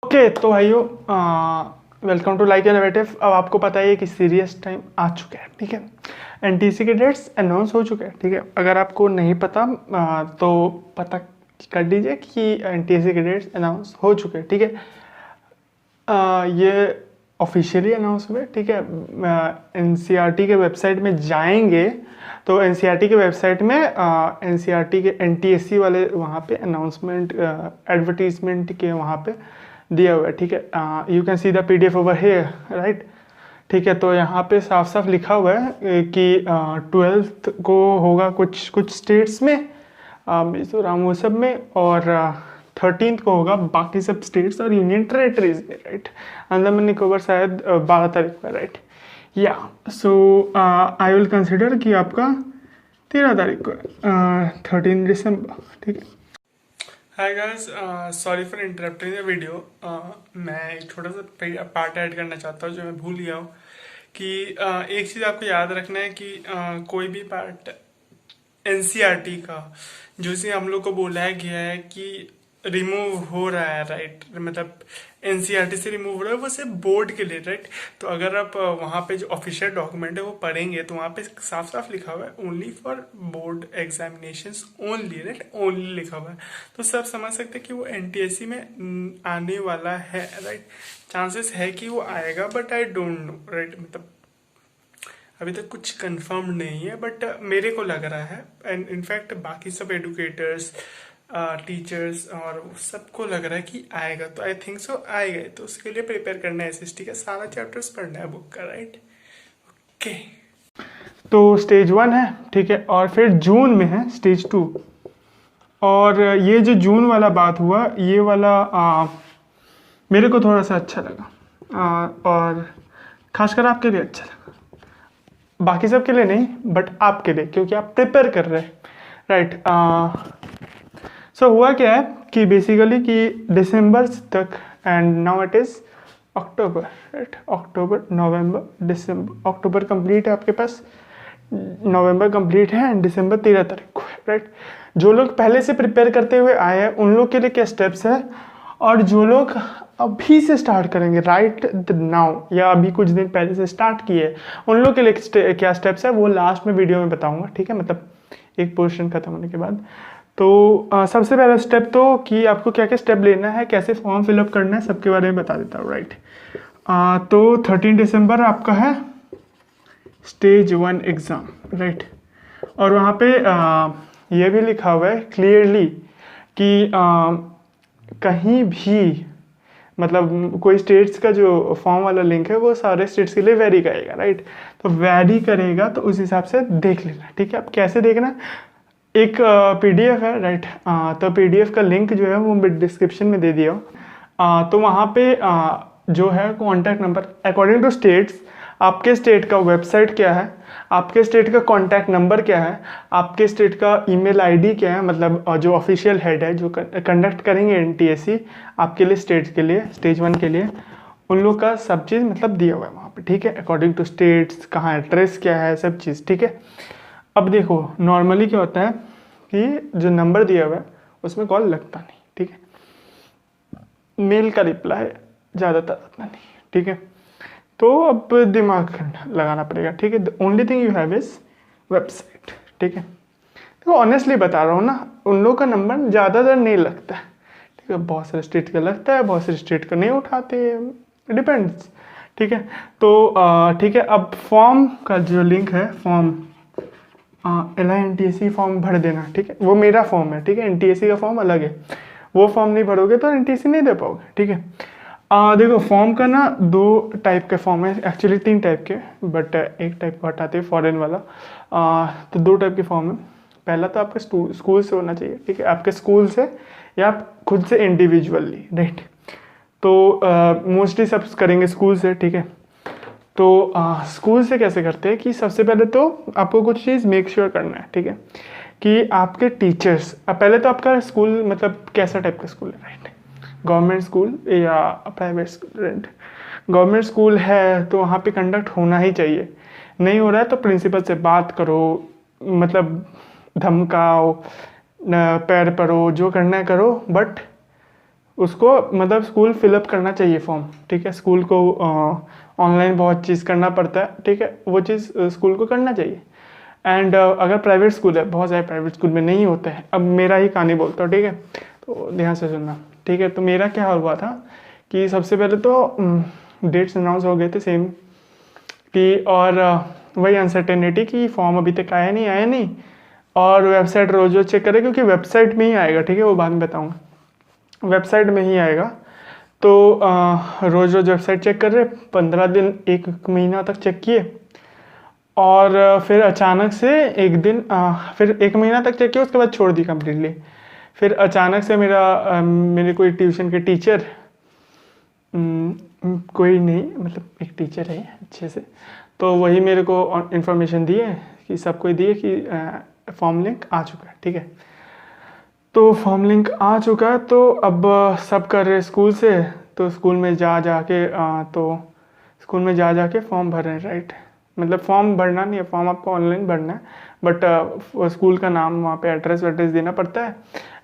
Okay तो भाइयों, welcome to like innovative. अब आपको पता है कि सीरियस टाइम आ चुका है, ठीक है। एनटीसी के डेट्स अनाउंस हो चुके हैं, ठीक है। अगर आपको नहीं पता तो पता कर लीजिए कि एनटीसी के डेट्स अनाउंस हो चुके हैं, ठीक है। ये ऑफिशियली अनाउंस हुए, ठीक है। एनसीईआरटी के वेबसाइट में जाएंगे तो एनसीईआरटी के वेबसाइट में एनसीईआरटी के एनटीएससी वाले वहाँ पे अनाउंसमेंट एडवर्टीजमेंट के वहाँ पे दिया हुआ है, ठीक है। You can see the PDF over here, right. ठीक है, तो यहाँ पे साफ साफ लिखा हुआ है कि 12th को होगा कुछ स्टेट्स में, मिजोरम वो सब में, और 13th को होगा बाकी सब स्टेट्स और यूनियन टेरेटरीज में, राइट। अंडमान निकोबार शायद 12 तारीख पर, राइट। या सो आई विल कंसिडर कि आपका 13 तारीख को 13 दिसंबर, ठीक है। Hi guys, sorry for interrupting the video. मैं एक छोटा सा पार्ट ऐड करना चाहता हूँ जो मैं भूल गया हूँ कि एक चीज़ आपको याद रखना है कि कोई भी पार्ट एनसीईआरटी का जो से हम लोग को बोला गया है कि रिमूव हो रहा है, राइट, मतलब एनसीईआरटी से रिमूव हो रहा है, वो सिर्फ बोर्ड के लिए, राइट। तो अगर आप वहाँ पे जो ऑफिशियल डॉक्यूमेंट है वो पढ़ेंगे तो वहाँ पे साफ साफ लिखा हुआ है only for board examinations only, right, only लिखा हुआ है। तो सब समझ सकते हैं कि वो एनटीएससी में आने वाला है, राइट। चांसेस है कि वो आएगा but I don't know, right, मतलब अभी तक कुछ कंफर्म नहीं है बट मेरे को लग रहा है, एंड इनफैक्ट बाकी सब एडुकेटर्स टीचर्स और सबको लग रहा है कि आएगा। तो आई थिंक सो आएगा, तो उसके लिए प्रिपेयर करना है, एसएसटी का सारा चैप्टर्स पढ़ना है बुक का, राइट। ओके, तो स्टेज 1 है, ठीक है, और फिर जून में है स्टेज 2। और ये जो जून वाला बात हुआ, ये वाला मेरे को थोड़ा सा अच्छा लगा, और खासकर आपके लिए अच्छा लगा, बाकी सब के लिए नहीं बट आपके लिए, क्योंकि आप प्रिपेयर कर रहे हैं, राइट। सो हुआ क्या है कि बेसिकली कि दिसंबर तक, and now it is October, right. October, November, December, October complete है आपके पास, नवंबर कंप्लीट है, एंड दिसंबर 13 तारीख को, राइट। जो लोग पहले से प्रिपेयर करते हुए आए हैं उन लोग के लिए क्या स्टेप्स है, और जो लोग अभी से स्टार्ट करेंगे राइट नाउ या अभी कुछ दिन पहले से स्टार्ट किए उन लोग के लिए क्या स्टेप्स है वो लास्ट में वीडियो में बताऊंगा, ठीक है, मतलब एक पोर्शन खत्म होने के बाद। तो सबसे पहला स्टेप तो कि आपको क्या क्या स्टेप लेना है, कैसे फॉर्म फिलअप करना है, सबके बारे में बता देता हूँ, राइट। तो 13 दिसंबर आपका है स्टेज 1 एग्ज़ाम, राइट। और वहाँ पे ये भी लिखा हुआ है क्लियरली कि कहीं भी मतलब कोई स्टेट्स का जो फॉर्म वाला लिंक है वो सारे स्टेट्स के लिए वेरी करेगा, राइट। तो वेरी करेगा तो उस हिसाब से देख लेना, ठीक है। अब कैसे देखना, एक पीडीएफ है, राइट। तो पीडीएफ का लिंक जो है वो मैं डिस्क्रिप्शन में दे दिया हूँ। तो वहाँ पे जो है contact number according to states, आपके स्टेट का वेबसाइट क्या है, आपके स्टेट का कॉन्टैक्ट नंबर क्या है, आपके स्टेट का ईमेल आईडी क्या है, मतलब जो ऑफिशियल हेड है जो कंडक्ट करेंगे एनटीएससी आपके लिए, स्टेट के लिए, स्टेज 1 के लिए, उन लोग का सब चीज़ मतलब दिया हुआ है वहाँ पे, ठीक है। अकॉर्डिंग टू स्टेट्स कहाँ एड्रेस क्या है, सब चीज़, ठीक है। अब देखो नॉर्मली क्या होता है कि जो नंबर दिया हुआ है उसमें कॉल लगता नहीं, ठीक है। मेल का रिप्लाई ज़्यादातर आता नहीं, ठीक है। तो अब दिमाग लगाना पड़ेगा, ठीक है। The only thing you have is website, ठीक है। तो ऑनेस्टली बता रहा हूँ ना, उन लोग का नंबर ज़्यादातर नहीं लगता है, ठीक है। बहुत सारे स्टेट का लगता है, बहुत सारे स्टेट का नहीं उठाते, डिपेंड्स, ठीक है। तो ठीक है, अब फॉर्म का जो लिंक है, फॉर्म LINTSC फॉर्म भर देना, ठीक है। वो मेरा फॉर्म है, ठीक है। एनटीएससी का फॉर्म अलग है, वो फॉर्म नहीं भरोगे तो एनटीएससी नहीं दे पाओगे, ठीक है। देखो फॉर्म का ना 2 टाइप के फॉर्म है, एक्चुअली 3 टाइप के, बट एक टाइप को हटाते हैं फॉरेन वाला। तो 2 टाइप के फॉर्म है। पहला तो आपके स्कूल से होना चाहिए, ठीक है, आपके स्कूल से या आप खुद से इंडिविजुअली, राइट। तो मोस्टली सब करेंगे स्कूल से, ठीक है। तो स्कूल से कैसे करते हैं कि सबसे पहले तो आपको कुछ चीज़ मेक श्योर करना है, ठीक है, कि आपके टीचर्स, पहले तो आपका स्कूल मतलब कैसा टाइप का स्कूल है, राइट, गवर्नमेंट स्कूल या private school, right. Government school है तो वहाँ पे कंडक्ट होना ही चाहिए, नहीं हो रहा है तो प्रिंसिपल से बात करो, मतलब धमकाओ, पैर पड़ो, जो करना है करो, बट उसको मतलब स्कूल फिलअप करना चाहिए फॉर्म, ठीक है। स्कूल को ऑनलाइन बहुत चीज़ करना पड़ता है, ठीक है, वो चीज़ स्कूल को करना चाहिए। एंड अगर प्राइवेट स्कूल है, बहुत सारे प्राइवेट स्कूल में नहीं होते हैं। अब मेरा ही कहानी बोलता हूँ, ठीक है, तो ध्यान से सुनना, ठीक है। तो मेरा क्या हुआ था कि सबसे पहले तो डेट्स अनाउंस हो गए थे सेम कि, और वही अनसर्टेनिटी कि फॉर्म अभी तक आया नहीं, और वेबसाइट रोज रोज चेक करे, क्योंकि वेबसाइट में ही आएगा, ठीक है, वो बाद में बताऊँगा, वेबसाइट में ही आएगा। तो रोज रोज वेबसाइट चेक कर रहे, 15 दिन 1 महीना तक चेक किए, और फिर अचानक से एक दिन फिर 1 महीना तक चेक किया, उसके बाद छोड़ दी कम्प्लीटली। फिर अचानक से मेरे कोई ट्यूशन के टीचर, कोई नहीं मतलब एक टीचर है अच्छे से, तो वही मेरे को इन्फॉर्मेशन दिए कि सबको दिए कि फॉर्म लिंक आ चुका है, ठीक है। तो फॉर्म लिंक आ चुका है, तो अब सब कर रहे स्कूल से, तो स्कूल में जा के फॉर्म भर रहे हैं, राइट। मतलब फॉर्म भरना नहीं है, फॉर्म आपको ऑनलाइन भरना है, बट स्कूल का नाम, वहाँ पे एड्रेस वेड्रेस देना पड़ता है,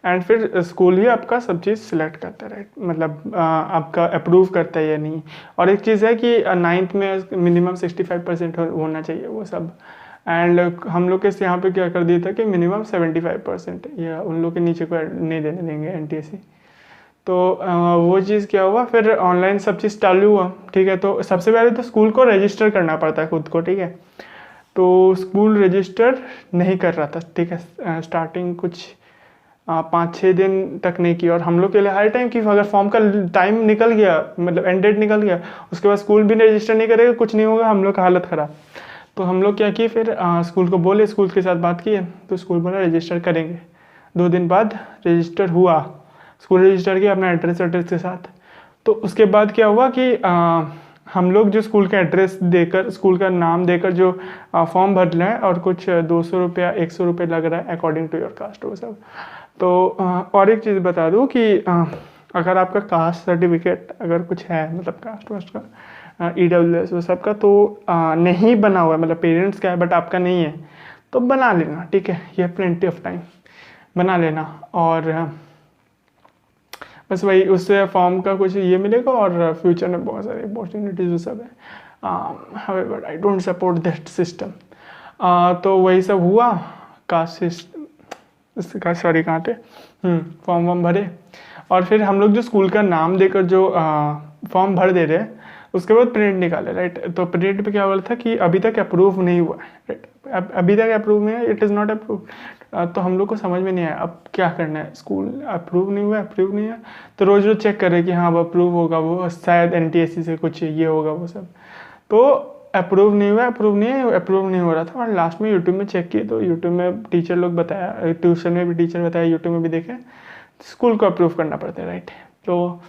एंड फिर स्कूल ही आपका सब चीज़ सिलेक्ट करता है, राइट। मतलब आपका अप्रूव करता है या नहीं। और एक चीज़ है कि 9th में मिनिमम 65% होना चाहिए वो सब, एंड हम लोग के यहाँ पे क्या कर दिया था कि मिनिमम 75%, या उन लोग के नीचे को नहीं देने देंगे NTSC। तो वो चीज़ क्या हुआ, फिर ऑनलाइन सब चीज़ चालू हुआ, ठीक है। तो सबसे पहले तो स्कूल को रजिस्टर करना पड़ता है खुद को, ठीक है। तो स्कूल रजिस्टर नहीं कर रहा था, ठीक है। स्टार्टिंग कुछ 5-6 दिन तक नहीं किया, और हम लोग के लिए हाई टाइम की, अगर फॉर्म का टाइम निकल गया, मतलब एंड डेट निकल गया, उसके बाद स्कूल भी रजिस्टर नहीं करेगा, कुछ नहीं होगा, हम लोग का हालत ख़राब। तो हम लोग क्या किए, फिर स्कूल को बोले, स्कूल के साथ बात किए, तो स्कूल बोला रजिस्टर करेंगे। 2 दिन बाद रजिस्टर हुआ, स्कूल रजिस्टर किया अपना एड्रेस के साथ। तो उसके बाद क्या हुआ कि हम लोग जो स्कूल का एड्रेस देकर, स्कूल का नाम देकर जो फॉर्म भर रहे हैं, और कुछ 200 रुपया 100 रुपये लग रहा है अकॉर्डिंग टू योर कास्ट, वो सब। तो और एक चीज़ बता दूं कि अगर आपका कास्ट सर्टिफिकेट अगर कुछ है, मतलब कास्ट वास्ट का, EWS वो सब का, तो नहीं बना हुआ है, मतलब पेरेंट्स का है बट आपका नहीं है, तो बना लेना, ठीक है। ये प्लेंटी ऑफ टाइम, बना लेना। और बस वही, उससे फॉर्म का कुछ ये मिलेगा, और फ्यूचर में बहुत सारी अपॉर्चुनिटीज वो सब है। However I don't support that system. तो वही सब हुआ, कास्ट सॉरी कहाँ थे, फॉर्म वॉर्म भरे, और फिर हम लोग जो स्कूल का नाम देकर जो फॉर्म भर दे रहे हैं, उसके बाद प्रिंट निकाले, राइट। तो प्रिंट पे क्या बोला था कि अभी तक अप्रूव नहीं हुआ है, राइट। अभी तक अप्रूव नहीं है, इट इज़ नॉट अप्रूव। तो हम लोग को समझ में नहीं आया अब क्या करना है, स्कूल अप्रूव नहीं हुआ, अप्रूव नहीं है, तो रोज़ रोज़ चेक करे कि हाँ अब अप्रूव होगा, वो शायद NTSC से कुछ ये होगा वो सब। तो अप्रूव नहीं हुआ, अप्रूव नहीं हो रहा था। और लास्ट में यूट्यूब में चेक किए, तो यूट्यूब में टीचर लोग बताया, ट्यूशन में भी टीचर बताया, यूट्यूब में भी देखे, स्कूल को अप्रूव करना पड़ता है, राइट। तो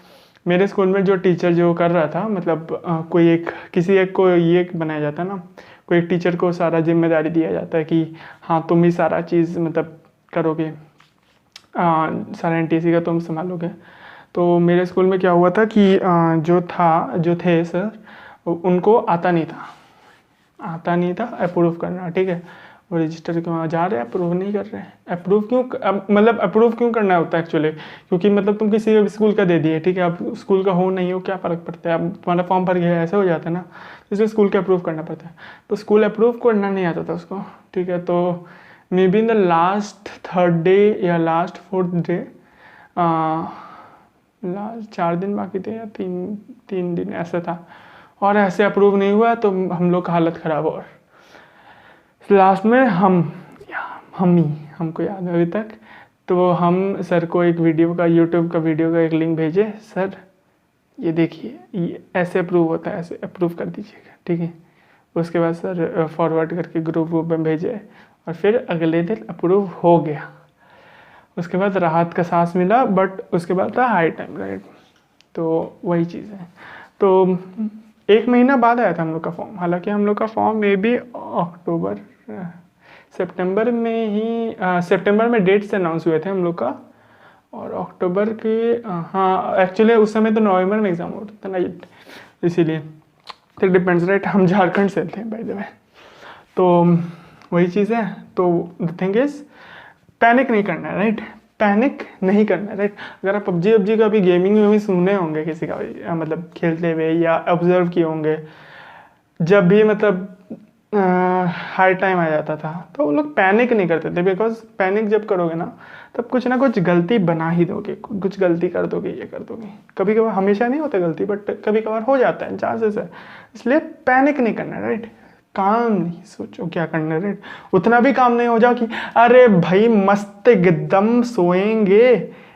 मेरे स्कूल में जो टीचर जो कर रहा था, मतलब किसी एक को ये बनाया जाता है ना, कोई एक टीचर को सारा जिम्मेदारी दिया जाता है कि हाँ तुम ही सारा चीज़ मतलब करोगे, सारा NTSC का तुम संभालोगे। तो मेरे स्कूल में क्या हुआ था कि जो थे सर, उनको आता नहीं था अप्रूव करना, ठीक है। वो रजिस्टर के वहाँ जा रहे हैं, अप्रूव नहीं कर रहे हैं। अप्रूव क्यों, मतलब अप्रूव क्यों करना होता है एक्चुअली, क्योंकि मतलब तुम किसी भी स्कूल का दे दिए, ठीक है, अब स्कूल का हो नहीं हो क्या फ़र्क पड़ता है, अब तुम्हारा फॉर्म भर गया ऐसा हो जाता है ना, तो इसलिए स्कूल का अप्रूव करना पड़ता है। तो स्कूल अप्रूव करना नहीं आता था उसको, ठीक है। तो may be in the last 3rd day या लास्ट 4th डे, लास्ट 4 दिन बाकी थे या 3 दिन ऐसा था, और ऐसे अप्रूव नहीं हुआ, तो हम लोग का हालत ख़राब। और लास्ट में हमको याद है अभी तक, तो हम सर को एक वीडियो का, यूट्यूब का वीडियो का एक लिंक भेजे, सर ये देखिए ये ऐसे अप्रूव होता है, ऐसे अप्रूव कर दीजिएगा, ठीक है। उसके बाद सर फॉरवर्ड करके ग्रुप में भेजे, और फिर अगले दिन अप्रूव हो गया। उसके बाद राहत का सांस मिला, बट उसके बाद था हाई टाइम, राइट। तो वही चीज़ है। तो 1 महीना बाद आया था हम लोग का फॉर्म, हालांकि हम लोग का फॉर्म मे बी सितंबर में डेट्स अनाउंस हुए थे हम लोग का, और अक्टूबर के हाँ एक्चुअली उस समय तो नवंबर में एग्ज़ाम होता था ना, इसीलिए तो डिपेंड्स, राइट। हम झारखंड से थे बाय द वे। तो वही चीज़ है। तो द थिंग इज पैनिक नहीं करना है, राइट। पैनिक नहीं करना, राइट। अगर आप पबजी का भी गेमिंग में भी सुने होंगे किसी का भी मतलब खेलते हुए या ऑब्जर्व किए होंगे, जब भी मतलब हाई टाइम आ जाता था तो वो लोग पैनिक नहीं करते थे, बिकॉज पैनिक जब करोगे ना तब कुछ ना कुछ गलती बना ही दोगे, कुछ गलती कर दोगे, ये कर दोगे। कभी कभार, हमेशा नहीं होता गलती, बट कभी कभार हो जाता है, चांसेस है। इसलिए पैनिक नहीं करना, राइट। काम नहीं सोचो क्या करना है, राइट। उतना भी काम नहीं हो जाओ कि अरे भाई मस्त एकदम सोएंगे,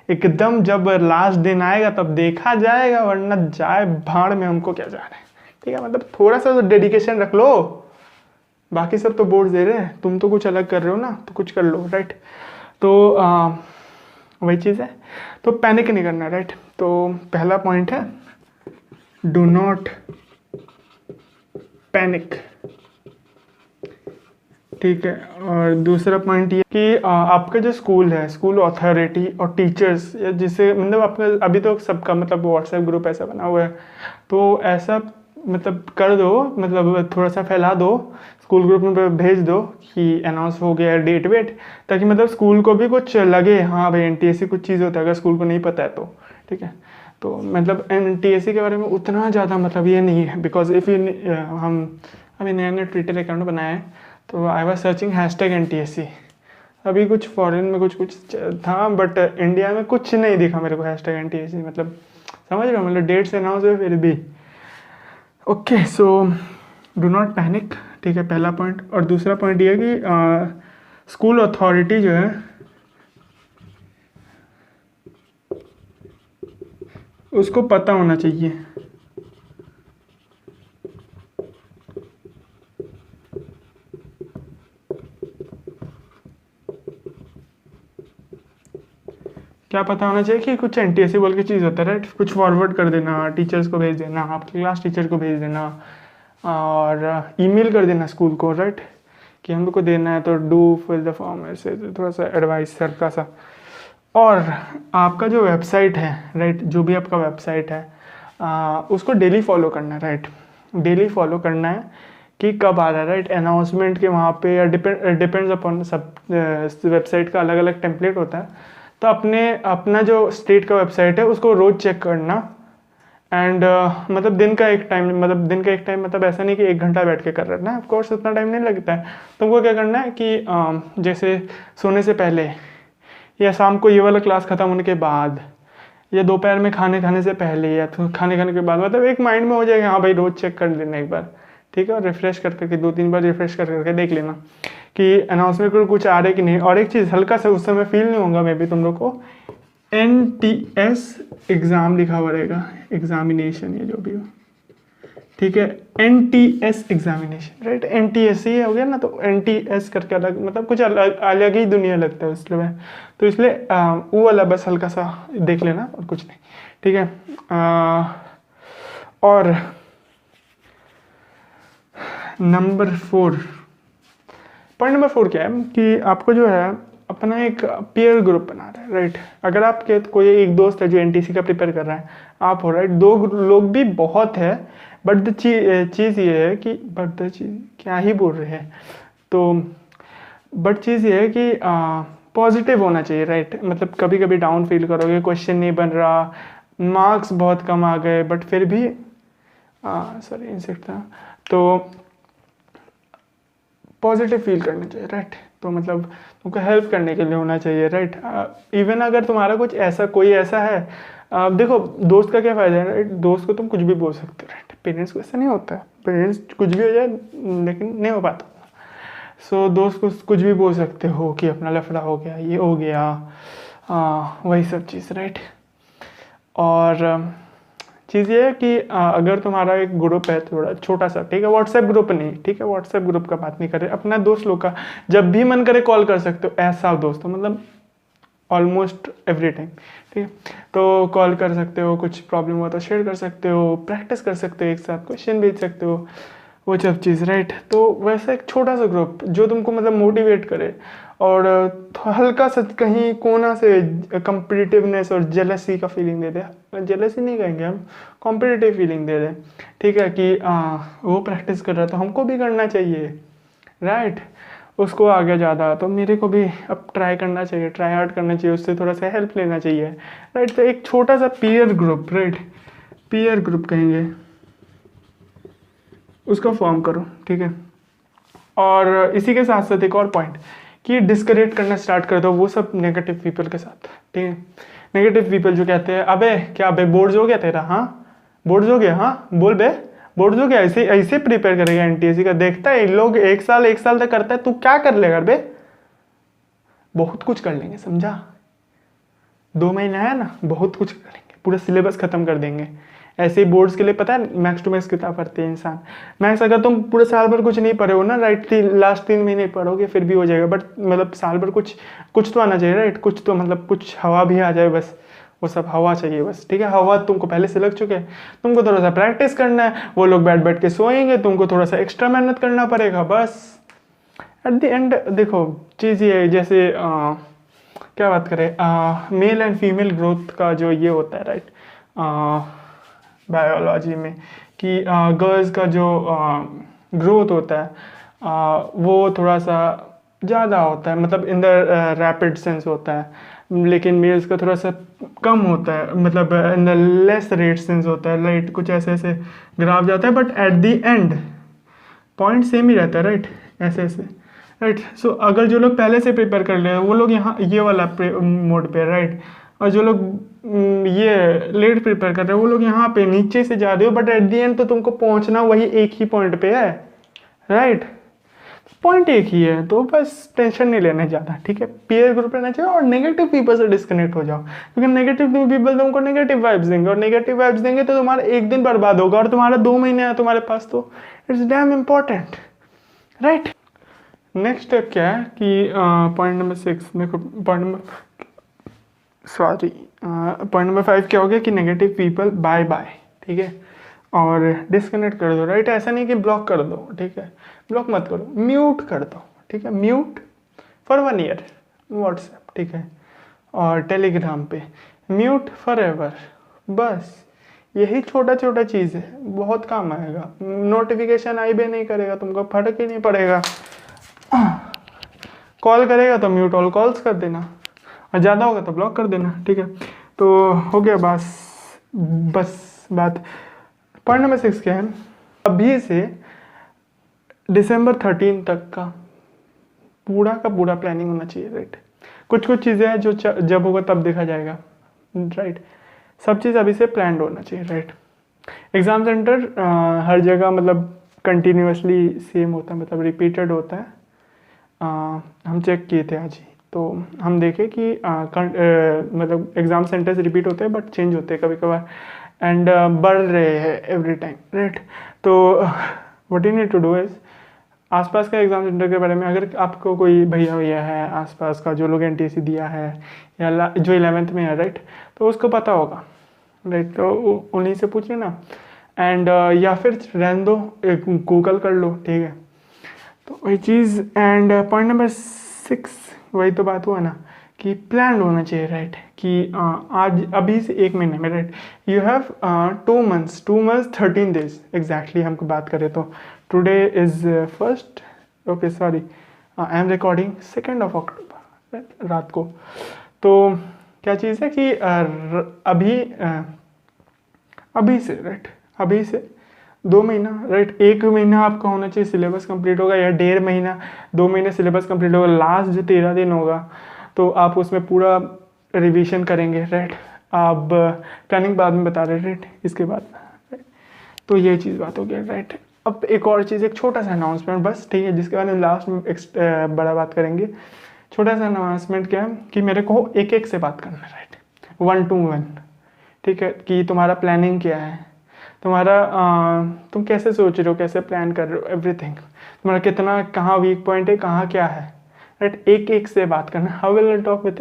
एकदम जब लास्ट दिन आएगा तब देखा जाएगा, वरना जाए भाड़ में, हमको क्या जाना है। ठीक है, मतलब थोड़ा सा तो डेडिकेशन रख लो। बाकी सब तो बोर्ड दे रहे हैं, तुम तो कुछ अलग कर रहे हो ना, तो कुछ कर लो, राइट। तो वही चीज़ है, तो पैनिक नहीं करना, राइट। तो पहला पॉइंट है डू नॉट पैनिक, ठीक है। और दूसरा पॉइंट ये कि आपका जो स्कूल है, स्कूल अथॉरिटी और टीचर्स, या जिसे मतलब आपका अभी तो सबका मतलब व्हाट्सएप ग्रुप ऐसा बना हुआ है, तो ऐसा मतलब कर दो, मतलब थोड़ा सा फैला दो, स्कूल ग्रुप में भेज दो कि अनाउंस हो गया डेट वेट, ताकि मतलब स्कूल को भी कुछ लगे, हाँ भाई एनटीएससी कुछ चीज़ होता है, अगर स्कूल को नहीं पता है तो, ठीक है। तो मतलब एनटीएससी के बारे में उतना ज़्यादा मतलब ये नहीं है, बिकॉज इफ़ यू हम अभी नया नया ट्विटर अकाउंट बनाया है, तो आई वॉज सर्चिंग #NTSC। अभी कुछ फॉरेन में कुछ था, बट इंडिया में कुछ नहीं दिखा मेरे को #NTSC, मतलब समझ रहे हो, मतलब डेट से अनाउंस हुए फिर भी। Okay, so do not panic, ठीक है, पहला पॉइंट। और दूसरा पॉइंट ये है कि स्कूल अथॉरिटी जो है उसको पता होना चाहिए, क्या पता होना चाहिए कि कुछ एनटीएससी बोल के चीज़ होता है, राइट। कुछ फॉरवर्ड कर देना, टीचर्स को भेज देना, आपके क्लास टीचर को भेज देना, और ईमेल कर देना स्कूल को, राइट, कि हम लोग को देना है तो डू फिल द फॉर्म, ऐसे थोड़ा सा एडवाइस हल्का सा। और आपका जो वेबसाइट है, राइट, जो भी आपका वेबसाइट है उसको डेली फॉलो करना है, राइट। डेली फॉलो करना है कि कब आ रहा है, राइट, अनाउंसमेंट के वहाँ पे, या डिपेंड्स अपॉन सब वेबसाइट का अलग अलग टेम्पलेट होता है। तो अपना जो स्टेट का वेबसाइट है उसको रोज़ चेक करना। एंड मतलब दिन का एक टाइम, मतलब ऐसा नहीं कि 1 घंटा बैठ के कर रहा है, ऑफ कोर्स उतना टाइम नहीं लगता है। तुमको क्या करना है कि जैसे सोने से पहले, या शाम को ये वाला क्लास ख़त्म होने के बाद, या दोपहर में खाने से पहले, या तो खाने के बाद, मतलब एक माइंड में हो जाएगा, हाँ भाई रोज़ चेक कर लेना एक बार, ठीक है। और रिफ्रेश करके 2-3 बार रिफ्रेश करके देख लेना कि अनाउंसमेंट को कुछ आ रहा है कि नहीं। और एक चीज़ हल्का सा उस समय फील नहीं होगा, मे बी तुम लोग को NTS एग्ज़ाम लिखा हुआ रहेगा, एग्जामिनेशन, ये जो भी हो, ठीक है, NTS एग्जामिनेशन, राइट। NTSC हो गया ना, तो NTS करके अलग, मतलब कुछ अलग ही दुनिया लगता है उसमें, तो इसलिए वो वाला बस हल्का सा देख लेना, और कुछ नहीं, ठीक है। और पॉइंट नंबर 4 क्या है कि आपको जो है अपना एक पीयर ग्रुप बना रहा है, राइट। अगर आपके कोई एक दोस्त है जो एनटीसी का प्रिपेयर कर रहा है, आप हो, राइट, 2 लोग भी बहुत है, बट द चीज़ ये है कि क्या ही बोल रहे हैं, तो बट चीज़ ये है कि पॉजिटिव होना चाहिए, राइट। मतलब कभी कभी डाउन फील करोगे, क्वेश्चन नहीं बन रहा, मार्क्स बहुत कम आ गए, बट फिर भी सॉरी इंसेक्ट था, तो पॉजिटिव फील करना चाहिए, राइट। तो मतलब तुमको हेल्प करने के लिए होना चाहिए, राइट। इवन अगर तुम्हारा कुछ ऐसा कोई ऐसा है, देखो दोस्त का क्या फ़ायदा है, राइट। दोस्त को तुम कुछ भी बोल सकते हो, राइट। पेरेंट्स को ऐसा नहीं होता है, पेरेंट्स कुछ भी हो जाए लेकिन नहीं हो पाता। सो दोस्त को कुछ भी बोल सकते हो कि अपना लफड़ा हो गया, ये हो गया, वही सब चीज़, राइट। और चीज़ ये है कि अगर तुम्हारा एक ग्रुप है थोड़ा छोटा सा, ठीक है, व्हाट्सएप ग्रुप नहीं, ठीक है, व्हाट्सएप ग्रुप का बात नहीं कर रहे, अपना दोस्त लोग का जब भी मन करे कॉल कर सकते हो, ऐसा दोस्त हो, मतलब ऑलमोस्ट एवरी टाइम, ठीक है। तो कॉल कर सकते हो, कुछ प्रॉब्लम हुआ तो शेयर कर सकते हो, प्रैक्टिस कर सकते हो, एक साथ क्वेश्चन भेज सकते हो, वो सब चीज़, राइट। तो वैसा एक छोटा सा ग्रुप जो तुमको मतलब मोटिवेट करे, और हल्का सा कहीं कोना से कम्पिटिटिवनेस और जेलसी का फीलिंग दे दे, जेलसी नहीं कहेंगे हम, कॉम्पिटिटिव फीलिंग दे दे, ठीक है, कि वो प्रैक्टिस कर रहा है तो हमको भी करना चाहिए, राइट। उसको आ गया ज़्यादा, तो मेरे को भी अब ट्राई करना चाहिए, ट्राई हार्ड करना चाहिए, उससे थोड़ा सा हेल्प लेना चाहिए, राइट। तो एक छोटा सा peer group, right, peer group कहेंगे उसका फॉर्म करो, ठीक है। और इसी के साथ साथ एक और पॉइंट कि डिस्करेट करना स्टार्ट कर दो वो सब नेगेटिव पीपल के साथ, ठीक है। नेगेटिव पीपल जो कहते हैं अबे क्या बे बोर्ड्स हो गया तेरा, हाँ बोर्ड्स हो गया, हाँ बोल बे बोर्ड्स हो गया, ऐसे ऐसे प्रिपेयर करेगा एनटीएससी का, देखता है लोग एक साल तक करता है, तू क्या कर लेगा बे, बहुत कुछ कर लेंगे समझा, 2 महीना है ना, बहुत कुछ कर लेंगे, पूरा सिलेबस खत्म कर देंगे। ऐसे ही बोर्ड्स के लिए पता है मैक्स टू मैक्स कितना पढ़ते हैं इंसान, मैक्स अगर तुम पूरे साल भर कुछ नहीं पढ़े हो ना, राइट, लास्ट 3 महीने पढ़ोगे फिर भी हो जाएगा, बट मतलब साल भर कुछ तो आना चाहिए, राइट, कुछ तो मतलब कुछ हवा भी आ जाए बस, वो सब हवा चाहिए बस, ठीक है। हवा तुमको पहले से लग चुके हैं, तुमको थोड़ा सा प्रैक्टिस करना है, वो लोग बैठ बैठ के सोएंगे, तुमको थोड़ा सा एक्स्ट्रा मेहनत करना पड़ेगा बस। एट द एंड देखो चीज़ ये है, जैसे क्या बात करें मेल एंड फीमेल ग्रोथ का जो ये होता है, राइट, बायोलॉजी में कि गर्ल्स का जो ग्रोथ होता है वो थोड़ा सा ज़्यादा होता है, मतलब इन द रैपिड सेंस होता है, लेकिन मेल्स का थोड़ा सा कम होता है, मतलब in the less rate sense होता है, राइट, कुछ ऐसे ऐसे ग्राफ जाता है, but at the end point same ही रहता है, राइट, ऐसे ऐसे, राइट। सो अगर जो लोग पहले से प्रिपेयर कर ले वो लोग यहाँ ये वाला मोड पे, राइट, और जो लोग ये लेट प्रिपेयर कर रहे हैं वो लोग यहाँ पे नीचे से जा रहे हो, बट एट द एंड तो तुमको पहुँचना वही एक ही पॉइंट पे है, राइट, पॉइंट एक ही है, तो बस टेंशन नहीं लेना ज़्यादा, ठीक है। पीयर ग्रुप रहना चाहिए और नेगेटिव पीपल से डिस्कनेक्ट हो जाओ, क्योंकि नेगेटिव पीपल तुमको नेगेटिव वाइब्स देंगे, और नेगेटिव वाइब्स देंगे तो तुम्हारा एक दिन बर्बाद होगा, और तुम्हारा 2 महीने है तुम्हारे पास, तो it's damn important, right. Next step क्या है कि पॉइंट नंबर 6 देखो, पॉइंट नंबर 5 क्या हो गया कि नेगेटिव पीपल बाय बाय, ठीक है, और डिस्कनेक्ट कर दो, राइट। ऐसा नहीं कि ब्लॉक कर दो, ठीक है, ब्लॉक मत करो, म्यूट कर दो, ठीक है, म्यूट फॉर 1 ईयर व्हाट्सएप, ठीक है, और टेलीग्राम पे म्यूट फॉर एवर, बस यही छोटा छोटा चीज़ है, बहुत काम आएगा। नोटिफिकेशन आई भी नहीं करेगा, तुमको फर्क ही नहीं पड़ेगा, कॉल करेगा तो म्यूट ऑल कॉल्स कर देना, और ज़्यादा होगा तो ब्लॉक कर देना, ठीक है। तो हो गया बस बात। पॉइंट नंबर 6 क्या है, अभी से दिसंबर 13 तक का पूरा प्लानिंग होना चाहिए, राइट। कुछ चीज़ें हैं जो जब होगा तब देखा जाएगा, राइट, सब चीज़ अभी से प्लान्ड होना चाहिए, राइट। एग्ज़ाम सेंटर हर जगह मतलब कंटिन्यूसली सेम होता है, मतलब रिपीटेड होता है, हम चेक किए थे आज ही, तो हम देखे कि मतलब एग्ज़ाम सेंटर्स रिपीट होते हैं बट चेंज होते हैं कभी कभार, एंड बढ़ रहे हैं एवरी टाइम, राइट। तो what you need to do is आसपास का एग्ज़ाम सेंटर के बारे में, अगर आपको कोई भैया है आसपास का जो लोग एनटीएससी दिया है या जो 11th में है, राइट, तो उसको पता होगा, राइट, तो उन्हीं से पूछ लेना, एंड या फिर रहने दो, गूगल कर लो, ठीक है। तो वही चीज़, एंड पॉइंट नंबर 6 वही तो बात हुआ ना कि प्लान होना चाहिए, राइट, कि आज अभी से 1 महीने में, right, you have 2 months 13 days exactly हमको बात करें तो today is 1st, okay sorry, I am recording 2nd of October, रात को। तो क्या चीज़ है कि अभी से, राइट, अभी से 2 महीना, राइट, 1 महीना आपका होना चाहिए सिलेबस कंप्लीट होगा, या 1.5 महीना 2 महीने सिलेबस कंप्लीट होगा, लास्ट जो 13 दिन होगा तो आप उसमें पूरा रिवीजन करेंगे, राइट। आप प्लानिंग बाद में बता रहे, राइट, इसके बाद, राइट। तो ये चीज़ बात हो गया, राइट। अब एक और चीज़, एक छोटा सा अनाउंसमेंट बस, ठीक है, जिसके बारे में लास्ट में बड़ा बात करेंगे। छोटा सा अनाउंसमेंट क्या है कि मेरे को एक से बात करना है, राइट, 1 to 1, ठीक है, कि तुम्हारा प्लानिंग क्या है, तुम्हारा तुम कैसे सोच रहे हो, कैसे प्लान कर रहे हो, एवरीथिंग, तुम्हारा कितना कहाँ वीक पॉइंट है, कहाँ क्या है, राइट। एक से बात करना, how will I talk with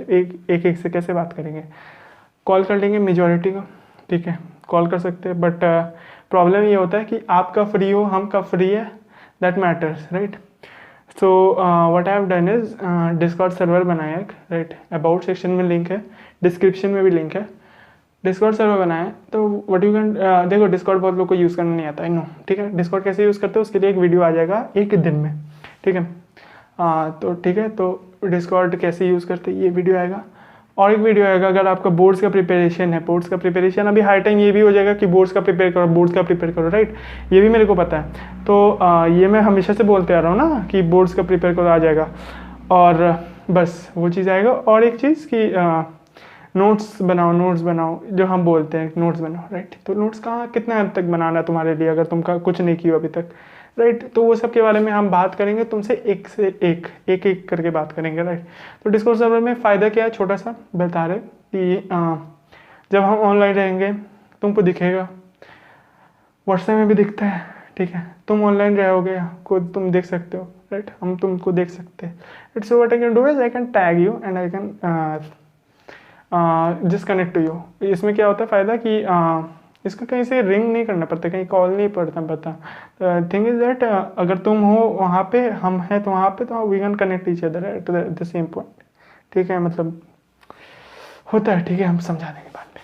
एक से कैसे बात करेंगे, कॉल कर लेंगे मेजॉरिटी को, ठीक है, कॉल कर सकते हैं, बट प्रॉब्लम ये होता है कि आप कब फ्री हो, हम कब फ्री है, that matters, right. So what I have done is Discord server बनाया है, राइट, अबाउट सेक्शन में लिंक है, डिस्क्रिप्शन में भी लिंक है, डिस्कॉर्ड सर्वर बनाया है। तो व्हाट यू कैन देखो, डिस्कॉर्ड बहुत लोग को यूज़ करना नहीं आता है, नो, ठीक है। डिस्कॉर्ड कैसे यूज़ करते हो उसके लिए एक वीडियो आ जाएगा 1 दिन में, ठीक है। तो ठीक है, तो डिस्कॉर्ड कैसे यूज़ करते ये वीडियो आएगा। और एक वीडियो आएगा अगर आपका बोर्ड्स का प्रिपरेशन है, बोर्ड्स का प्रिपरेशन अभी हाई टाइम ये भी हो जाएगा कि बोर्ड्स का प्रिपेयर करो, बोर्ड्स का प्रिपेयर करो, राइट। ये भी मेरे को पता है, तो ये मैं हमेशा से बोलते आ रहा हूँ ना कि बोर्ड्स का प्रिपेयर करो, आ जाएगा। और बस वो चीज़ आएगा। और एक चीज़ कि नोट्स बनाओ, नोट्स बनाओ, जो हम बोलते हैं नोट्स बनाओ, राइट। तो नोट्स कहाँ कितना हद तक बनाना है तुम्हारे लिए, अगर तुम कुछ नहीं किया अभी तक, राइट। तो वो सब के बारे में हम बात करेंगे तुमसे एक से एक एक करके बात करेंगे, राइट। तो डिस्कॉर्ड सर्वर में फ़ायदा क्या है, छोटा सा बता रहे कि जब हम ऑनलाइन रहेंगे तुमको दिखेगा, व्हाट्सएप में भी दिखता है, ठीक है। तुम ऑनलाइन रहोगे खुद तुम देख सकते हो, राइट। हम तुमको देख सकते हैं। It's what I can do is I can tag you and I can just connect to you. इसमें क्या होता है फ़ायदा कि इसको कहीं से रिंग नहीं करना पड़ता, कहीं कॉल नहीं पड़ता। थिंग इज दैट अगर तुम हो वहाँ पे, हम हैं तो वहाँ पे, तो we can connect each other at the same point, ठीक है। मतलब होता है, ठीक है, हम समझा देंगे बाद में।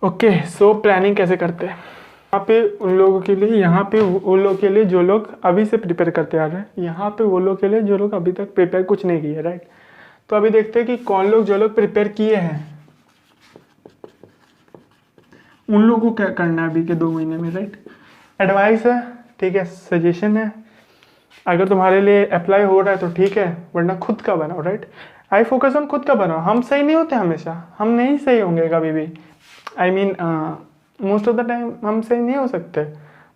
ओके, सो प्लानिंग कैसे करते हैं यहाँ पे उन लोगों के लिए, यहाँ पे उन लोगों के लिए जो लोग अभी से प्रिपेयर करते आ रहे हैं, यहाँ पे वो लोग के लिए जो लोग अभी तक प्रिपेयर कुछ नहीं किए, राइट। तो अभी देखते हैं कि कौन लोग जो लोग प्रिपेयर किए हैं उन लोगों को क्या करना है अभी के 2 महीने में, राइट। एडवाइस है, ठीक है, सजेशन है। अगर तुम्हारे लिए अप्लाई हो रहा है तो ठीक है, वरना खुद का बनाओ, राइट। आई फोकस ऑन खुद का बनाओ। हम सही नहीं होते हमेशा, हम नहीं सही होंगे कभी भी। I mean most of the time हम सही नहीं हो सकते,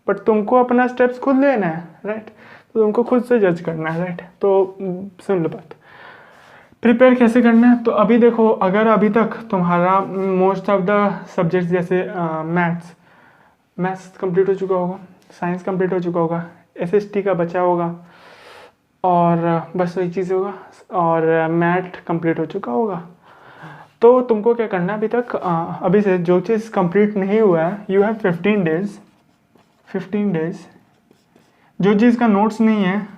बट तुमको अपना स्टेप्स खुद लेना है, राइट। तो तुमको खुद से जज करना है, राइट। तो सुन लो बात, प्रिपेयर कैसे करना है। तो अभी देखो, अगर अभी तक तुम्हारा मोस्ट ऑफ द सब्जेक्ट्स जैसे मैथ्स कंप्लीट हो चुका होगा, साइंस कंप्लीट हो चुका होगा, एसएसटी का बचा होगा, और बस वही चीज़ होगा, और मैथ कंप्लीट हो चुका होगा, तो तुमको क्या करना है अभी तक, अभी से जो चीज़ कंप्लीट नहीं हुआ है, यू हैव 15 डेज। जो चीज़ का नोट्स नहीं है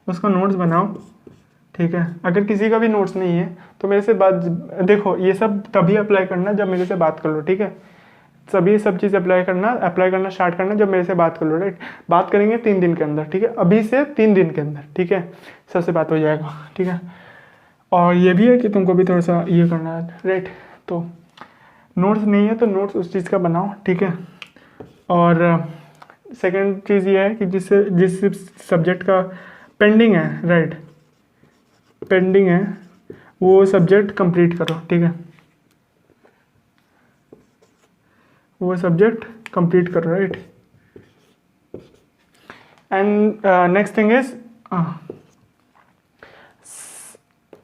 उसका नोट्स बनाओ, ठीक है। अगर किसी का भी नोट्स नहीं है तो मेरे से बात, देखो ये सब तभी अप्लाई करना जब मेरे से बात कर लो, ठीक है। सभी सब चीज़ अप्लाई करना स्टार्ट करना जब मेरे से बात कर लो, राइट। बात करेंगे 3 दिन के अंदर, ठीक है। अभी से 3 दिन के अंदर, ठीक है, सबसे बात हो जाएगा, ठीक है। और ये भी है कि तुमको भी थोड़ा सा ये करना है, राइट। तो नोट्स नहीं है तो नोट्स उस चीज़ का बनाओ, ठीक है। और सेकेंड चीज़ ये है कि जिस सब्जेक्ट का पेंडिंग है, राइट, पेंडिंग है, वो सब्जेक्ट कंप्लीट करो, ठीक है। वो सब्जेक्ट कंप्लीट करो, right. And next thing is,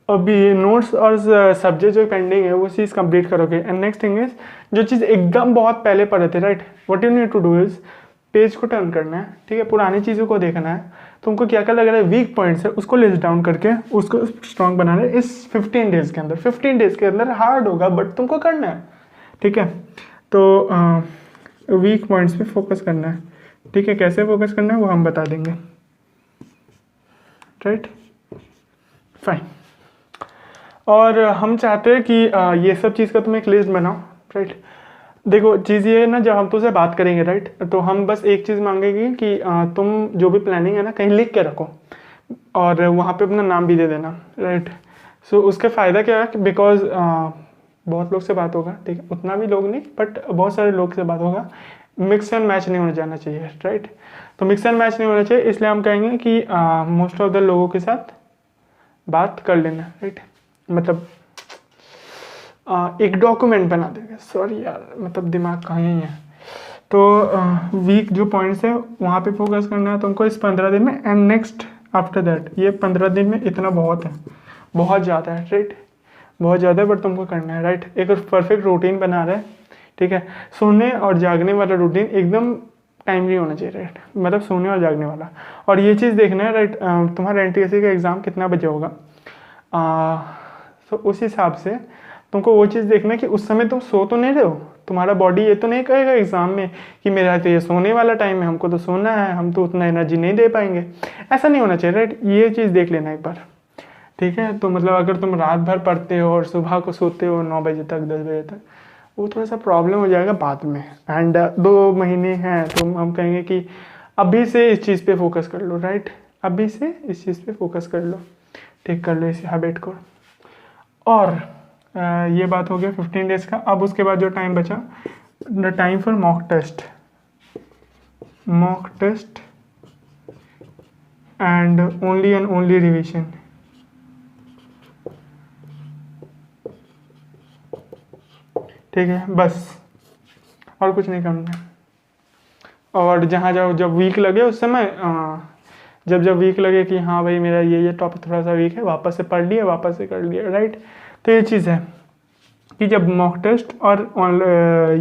अभी नोट्स और सब्जेक्ट जो पेंडिंग है वो चीज़ कंप्लीट करोगे। एंड नेक्स्ट थिंग इज, जो चीज़ एकदम बहुत पहले पढ़े थे, right, what you need to do is page को टर्न करना है, ठीक है। पुरानी चीज़ों को देखना है, तुमको क्या क्या लग रहा है वीक पॉइंट्स है उसको लिस्ट डाउन करके उसको स्ट्रॉन्ग बनाना है इस 15 डेज़ के अंदर। 15 डेज़ के अंदर हार्ड होगा बट तुमको करना है, ठीक है। तो वीक पॉइंट्स पे फोकस करना है, ठीक है। कैसे फोकस करना है वो हम बता देंगे, राइट, फाइन। और हम चाहते हैं कि ये सब चीज़ का तुम एक लिस्ट बनाओ, राइट। देखो चीज़ ये है ना, जब हम तुझसे बात करेंगे, राइट, तो हम बस एक चीज़ मांगेंगे कि तुम जो भी प्लानिंग है ना कहीं लिख के रखो और वहाँ पे अपना नाम भी दे देना, राइट। सो उसका फ़ायदा क्या है, बिकॉज बहुत लोग से बात होगा, ठीक है, उतना भी लोग नहीं बट बहुत सारे लोग से बात होगा, मिक्स एंड मैच नहीं होना जाना चाहिए, राइट। तो मिक्स एंड मैच नहीं होना चाहिए, इसलिए हम कहेंगे कि मोस्ट ऑफ द लोगों के साथ बात कर लेना, राइट। मतलब एक डॉक्यूमेंट बना देंगे, सॉरी यार, मतलब दिमाग कहाँ ही है। तो वीक जो पॉइंट्स है वहाँ पे फोकस करना है तुमको इस 15 दिन में। एंड नेक्स्ट आफ्टर दैट, ये 15 दिन में इतना बहुत है, बहुत ज़्यादा है, राइट, बहुत ज़्यादा है, बट तुमको करना है, राइट। एक परफेक्ट रूटीन बना रहे, ठीक है। सोने और जागने वाला रूटीन एकदम टाइमली होना चाहिए, राइट, मतलब सोने और जागने वाला। और ये चीज़ देखना है, राइट, तुम्हारा एनटीएससी का एग्ज़ाम कितना बजे होगा, तो उस हिसाब से तुमको वो चीज़ देखना है कि उस समय तुम सो तो नहीं रहे हो, तुम्हारा बॉडी ये तो नहीं कहेगा एग्ज़ाम में कि मेरा तो ये सोने वाला टाइम है, हमको तो सोना है, हम तो उतना एनर्जी नहीं दे पाएंगे। ऐसा नहीं होना चाहिए, राइट। ये चीज़ देख लेना एक बार, ठीक है। तो मतलब अगर तुम रात भर पढ़ते हो और सुबह को सोते हो 9 बजे तक 10 बजे तक, वो थोड़ा सा प्रॉब्लम हो जाएगा बाद में। एंड 2 महीने हैं तो हम कहेंगे कि अभी से इस चीज़ पे फोकस कर लो, राइट। अभी से इस चीज़ पे फोकस कर लो, ठीक कर लो इस हैबिट को। और ये बात हो गया 15 डेज का। अब उसके बाद जो टाइम बचा, the time for mock test and only revision. ठीक है, बस और कुछ नहीं करना है। और जहाँ जाओ जब वीक लगे उस समय जब वीक लगे कि हाँ भाई मेरा ये टॉपिक थोड़ा सा वीक है, वापस से पढ़ लिया, वापस से कर लिया, राइट। तो ये चीज़ है कि जब मॉक टेस्ट और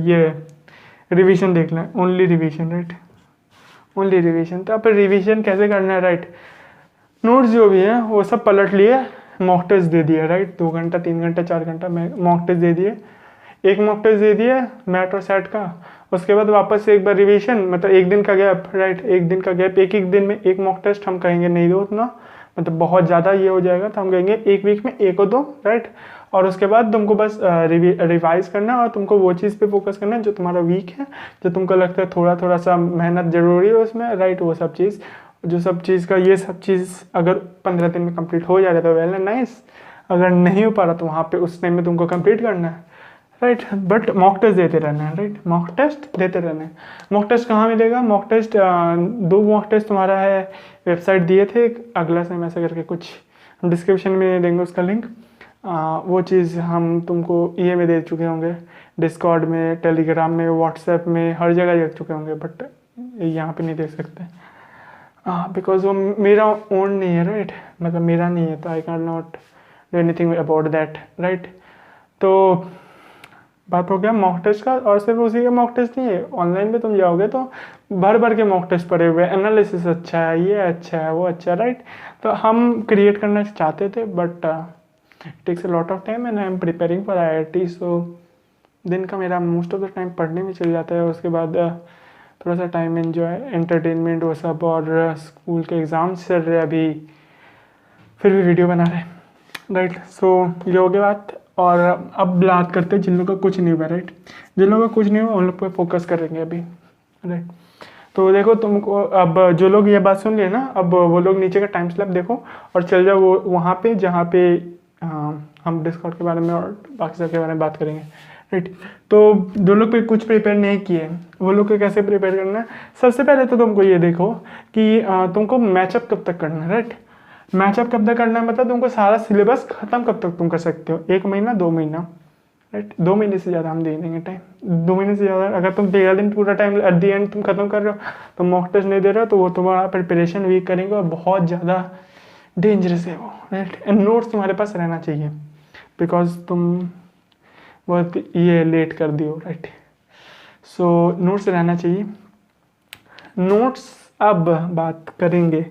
ये रिवीजन देख लें, only revision, right, only revision. तो अब रिवीजन कैसे करना है, राइट। नोट्स जो भी है वो सब पलट लिए, मॉक टेस्ट दे दिया, राइट। 2 घंटा 3 घंटा 4 घंटा में मॉक टेस्ट दे दिए, एक मॉक टेस्ट दे दिया मैट और सेट का। उसके बाद वापस से एक बार रिवीजन, मतलब एक दिन का गैप, राइट, एक दिन का गैप, एक दिन में एक मॉक टेस्ट। हम कहेंगे नहीं दो उतना, मतलब बहुत ज़्यादा ये हो जाएगा, तो हम कहेंगे एक वीक में एक और दो, राइट। और उसके बाद तुमको बस रिवाइज करना है और तुमको वो चीज़ पे फोकस करना है जो तुम्हारा वीक है, जो तुमको लगता है थोड़ा सा मेहनत जरूरी है उसमें, राइट। वो सब चीज़, जो सब चीज़ का ये सब चीज़ अगर 15 दिन में कंप्लीट हो जा रहा है तो वेल एंड नाइस। अगर नहीं हो पा रहा तो वहाँ पे उस टाइम में तुमको कंप्लीट करना है, राइट। बट मॉक टेस्ट देते रहना है, राइट, मॉक टेस्ट देते रहना है। मॉक टेस्ट कहाँ मिलेगा? मॉक टेस्ट 2 मॉक टेस्ट तुम्हारा है, वेबसाइट दिए थे, अगला सेम ऐसा करके कुछ, हम डिस्क्रिप्शन में देंगे उसका लिंक। वो चीज़ हम तुमको ये में दे चुके होंगे, डिस्कॉर्ड में, टेलीग्राम में, व्हाट्सएप में, हर जगह दे चुके होंगे, बट यहाँ पे नहीं देख सकते बिकॉज वो मेरा ओन नहीं है, राइट, मतलब मेरा नहीं है, तो I can not do anything about that, right. तो बात हो गया मॉक टेस्ट का। और सिर्फ उसी का मॉक टेस्ट नहीं है, ऑनलाइन में तुम जाओगे तो भर के मॉक टेस्ट पड़े हुए, एनालिसिस अच्छा है, ये अच्छा है, वो अच्छा है, राइट। तो हम क्रिएट करना चाहते थे, but it takes a lot of time and I am preparing for IIT, सो दिन का मेरा मोस्ट ऑफ द टाइम पढ़ने में चल जाता है। उसके बाद थोड़ा सा टाइम एंजॉय, एंटरटेनमेंट, वो सब, और स्कूल के एग्ज़ाम्स चल रहे अभी, फिर भी वीडियो बना रहे, राइट। सो ये हो गया बात। और अब बात करते हैं जिन लोगों का कुछ नहीं हुआ, राइट। जिन लोगों का कुछ नहीं हुआ उन लोग पे फोकस करेंगे अभी, राइट। तो देखो तुमको, अब जो लोग ये बात सुन लिए ना, अब वो लोग नीचे का टाइम स्लैप देखो और चल जाओ वो वहाँ पे जहाँ पे हम डिस्कॉर्ड के बारे में और बाकी सब के बारे में बात करेंगे, राइट। तो जो लोग पे कुछ प्रिपेयर नहीं किए वो लोग को कैसे प्रिपेयर करना है? सबसे पहले तो तुमको ये देखो कि तुमको मैचअप कब तक करना है, राइट। मैचअप कब तक करना है मतलब तुमको सारा सिलेबस खत्म कब तक तुम कर सकते हो, 1 महीना 2 महीना, राइट। 2 महीने से ज़्यादा हम दे देंगे टाइम, 2 महीने से ज़्यादा। अगर तुम 13 दिन पूरा टाइम एट दी एंड तुम खत्म कर रहे हो, तो मॉक टेस्ट नहीं दे रहे हो, तो वो तुम्हारा प्रिपरेशन वीक करेंगे और बहुत ज़्यादा डेंजरस है वो, राइट। एंड नोट्स तुम्हारे पास रहना चाहिए, बिकॉज तुम बहुत ये लेट कर दियो, राइट। सो नोट्स रहना चाहिए। नोट्स अब बात करेंगे,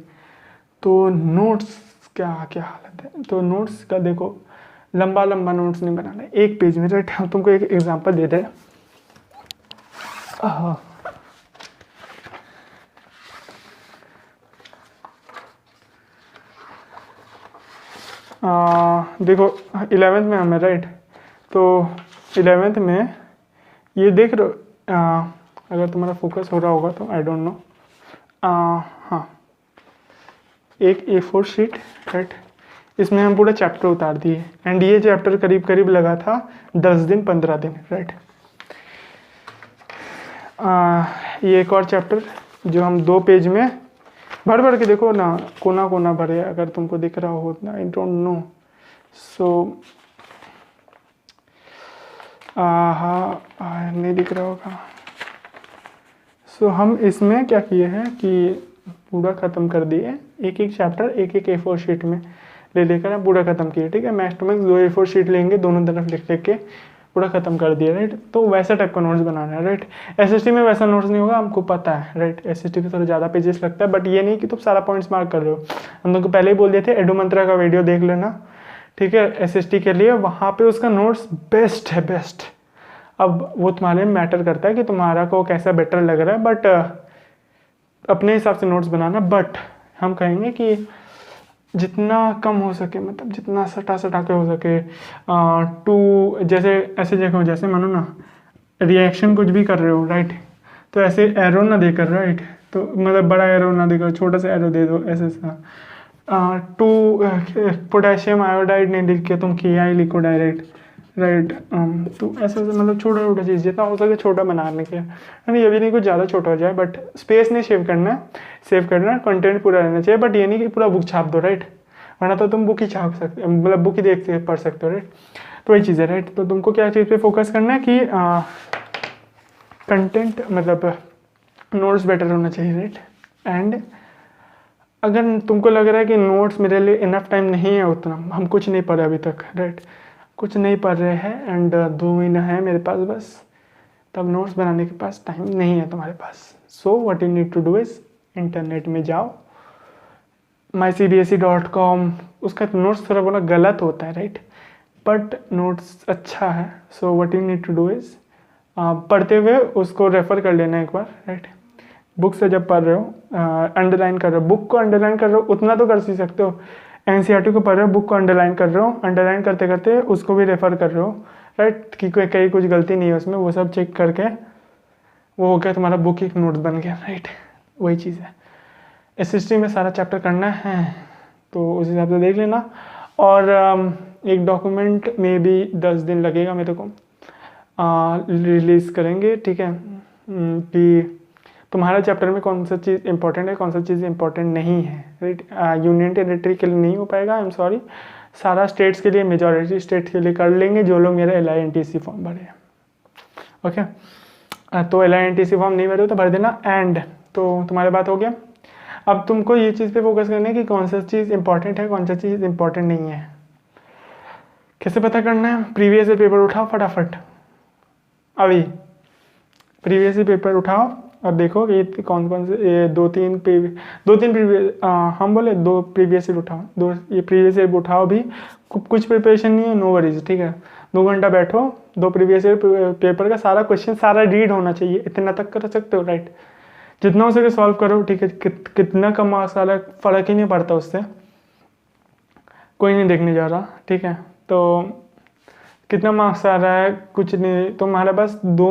तो नोट्स क्या हालत है। तो नोट्स का देखो, लंबा नोट्स नहीं बनाना है, 1 पेज में, राइट। हम तुमको एक एग्जांपल दे दें। देखो 11th में हमें, राइट। तो 11th में ये देख रहे हो, अगर तुम्हारा फोकस हो रहा होगा तो आई डोंट नो, हाँ, एक A4 शीट, राइट। इसमें हम पूरा चैप्टर उतार दिए एंड ये चैप्टर करीब लगा था 10 दिन 15 दिन, राइट। ये एक और चैप्टर जो हम 2 पेज में भर के देखो ना, कोना भरे, अगर तुमको दिख रहा हो ना, आई डोंट नो। सो हाँ, नहीं दिख रहा होगा। सो हम इसमें क्या किए हैं कि पूरा ख़त्म कर दिए, एक चैप्टर एक A4 शीट में लेकर हम पूरा ख़त्म किए, ठीक है। Max to max 2 A4 sheet लेंगे, दोनों तरफ लिख के पूरा ख़त्म कर दिया, राइट। तो वैसा टाइप का नोट्स बनाना है, राइट। SST में वैसा नोट्स नहीं होगा, हमको पता है, राइट। SST में थोड़ा ज़्यादा पेजेस लगता है, बट ये नहीं कि तुम सारा पॉइंट्स मार्क कर रहे हो। हम तुमको पहले ही बोल दिए थे, एडू मंत्रा का वीडियो देख लेना, ठीक है, SST के लिए। वहाँ पे उसका नोट्स बेस्ट है, बेस्ट। अब वो तुम्हारे में मैटर करता है कि तुम्हारा को कैसा बेटर लग रहा है, बट अपने हिसाब से नोट्स बनाना। बट हम कहेंगे कि जितना कम हो सके, मतलब जितना सटा के हो सके, जैसे ऐसे देखो, जैसे मानो ना रिएक्शन कुछ भी कर रहे हो, राइट। तो ऐसे एरो ना देकर, राइट, तो मतलब बड़ा एरो ना देकर छोटा सा एरो दे दो ऐसे सा। 2 पोटेशियम आयोडाइड नहीं लिख के तुम KI लिखो डायरेक्ट, राइट। तो ऐसे ऐसे मतलब छोटा छोटा चीज़ जितना हो सके छोटा बनाने के, यानी ये भी नहीं कुछ ज़्यादा छोटा हो जाए, बट स्पेस नहीं सेव करना है, कंटेंट पूरा रहना चाहिए, बट ये नहीं कि पूरा बुक छाप दो, राइट, वरना तो तुम बुक ही छाप सकते, मतलब बुक ही देख के पढ़ सकते हो, राइट। तो वही चीज़ है, राइट। तो तुमको क्या चीज़ पे फोकस करना है कि कंटेंट मतलब नोट्स बेटर होना चाहिए, राइट। एंड अगर तुमको लग रहा है कि नोट्स मेरे लिए इनफ टाइम नहीं है उतना, हम कुछ नहीं पढ़े अभी तक, राइट, कुछ नहीं पढ़ रहे हैं एंड 2 महीना है मेरे पास बस, तब नोट्स बनाने के पास टाइम नहीं है तुम्हारे पास। So what you need to do is internet में जाओ, mycbse.com, उसका नोट्स थोड़ा बोला गलत होता है, राइट, बट नोट्स अच्छा है। So what you need to do is पढ़ते हुए उसको रेफ़र कर लेना एक बार, राइट। बुक से जब पढ़ रहे हो अंडरलाइन कर रहे हो, बुक को अंडरलाइन कर रहे हो उतना तो कर ही सकते हो। NCERT को पढ़ रहे हो, बुक को अंडरलाइन कर रहे हो, अंडरलाइन करते करते उसको भी रेफ़र कर रहे हो, राइट, कि कोई कहीं कुछ गलती नहीं है उसमें, वो सब चेक करके वो हो गया तुम्हारा बुक एक नोट बन गया, राइट। वही चीज़ है, SST में सारा चैप्टर करना है तो उस हिसाब से देख लेना। और एक डॉक्यूमेंट में भी 10 दिन लगेगा मेरे को, रिलीज़ करेंगे, ठीक है, कि तुम्हारा चैप्टर में कौन सा चीज़ इंपॉर्टेंट है, कौन सा चीज़ इंपॉर्टेंट नहीं है, राइट। यूनियन टेरिटरी के लिए नहीं हो पाएगा, आई एम सॉरी, सारा स्टेट्स के लिए, मेजॉरिटी स्टेट्स के लिए कर लेंगे जो लोग मेरा LINTC फॉर्म भरे हैं, ओके। तो LINTC फॉर्म नहीं भरे तो भर देना। एंड तो तुम्हारी बात हो गया, अब तुमको ये चीज़ पे फोकस करना है कि कौन सा चीज़ इंपॉर्टेंट है, कौन सा चीज़ इंपॉर्टेंट नहीं है। कैसे पता करना है? प्रीवियस पेपर उठाओ फटाफट, अभी प्रीवियस पेपर उठाओ और देखो कि कौन कौन से ये दो तीन प्रीवियस हम बोले 2 प्रीवियस उठाओ, 2 ये प्रीवियस उठाओ भी, कुछ प्रिपरेशन नहीं है, नो वरीज, ठीक है। 2 घंटा बैठो, 2 प्रीवियस पेपर का सारा क्वेश्चन सारा रीड होना चाहिए, इतना तक कर सकते हो, राइट। जितना हो सके सॉल्व करो, ठीक है। कितना कम मार्क्स आ रहा है फ़र्क ही नहीं पड़ता उससे, कोई नहीं देखने जा रहा, ठीक है। तो कितना मार्क्स आ रहा है कुछ नहीं, तुम्हारे पास दो